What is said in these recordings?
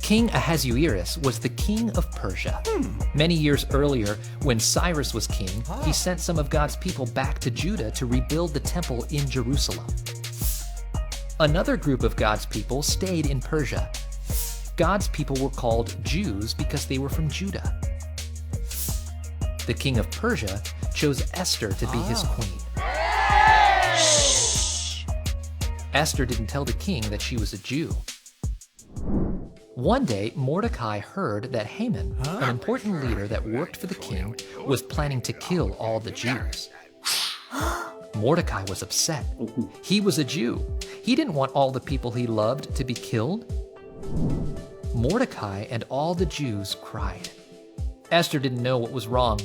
King Ahasuerus was the king of Persia. Many years earlier, when Cyrus was king, he sent some of God's people back to Judah to rebuild the temple in Jerusalem. Another group of God's people stayed in Persia. God's people were called Jews because they were from Judah. The king of Persia chose Esther to be his queen. Esther didn't tell the king that she was a Jew. One day, Mordecai heard that Haman, an important leader that worked for the king, was planning to kill all the Jews. Mordecai was upset. He was a Jew. He didn't want all the people he loved to be killed. Mordecai and all the Jews cried. Esther didn't know what was wrong.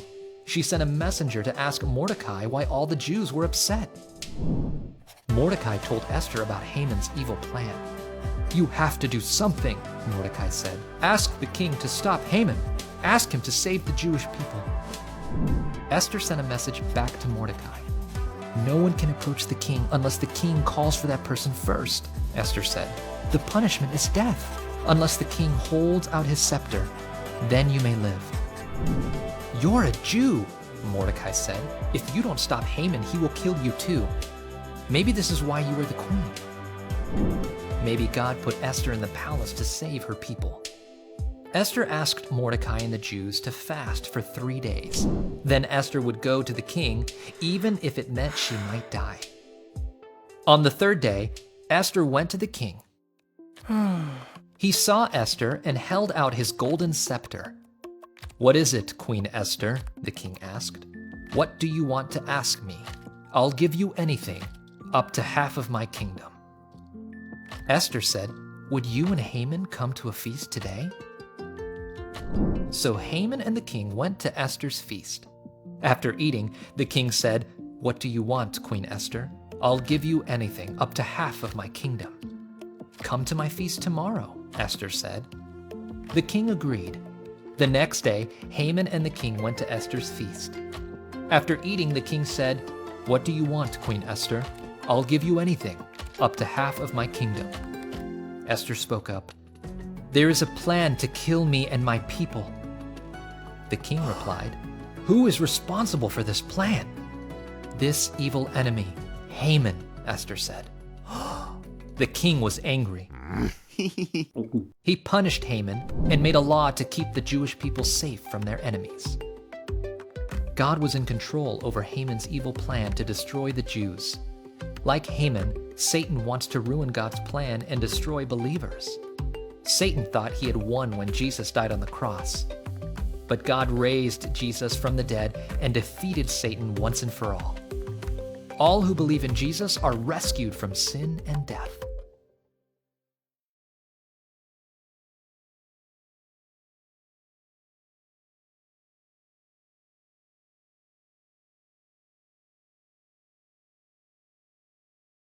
She sent a messenger to ask Mordecai why all the Jews were upset. Mordecai told Esther about Haman's evil plan. "You have to do something," Mordecai said. "Ask the king to stop Haman. Ask him to save the Jewish people." Esther sent a message back to Mordecai. "No one can approach the king unless the king calls for that person first," Esther said. "The punishment is death. Unless the king holds out his scepter, then you may live." "You're a Jew," Mordecai said. "If you don't stop Haman, he will kill you too. Maybe this is why you are the queen." Maybe God put Esther in the palace to save her people. Esther asked Mordecai and the Jews to fast for 3 days. Then Esther would go to the king, even if it meant she might die. On the 3rd day, Esther went to the king. He saw Esther and held out his golden scepter. "What is it, Queen Esther?" the king asked. "What do you want to ask me? I'll give you anything, up to half of my kingdom." Esther said, "Would you and Haman come to a feast today?" So Haman and the king went to Esther's feast. After eating, the king said, "What do you want, Queen Esther? I'll give you anything, up to half of my kingdom." "Come to my feast tomorrow," Esther said. The king agreed. The next day, Haman and the king went to Esther's feast. After eating, the king said, "What do you want, Queen Esther? I'll give you anything, up to half of my kingdom." Esther spoke up. "There is a plan to kill me and my people." The king replied, "Who is responsible for this plan?" "This evil enemy, Haman," Esther said. The king was angry. He punished Haman and made a law to keep the Jewish people safe from their enemies. God was in control over Haman's evil plan to destroy the Jews. Like Haman, Satan wants to ruin God's plan and destroy believers. Satan thought he had won when Jesus died on the cross. But God raised Jesus from the dead and defeated Satan once and for all. All who believe in Jesus are rescued from sin and death.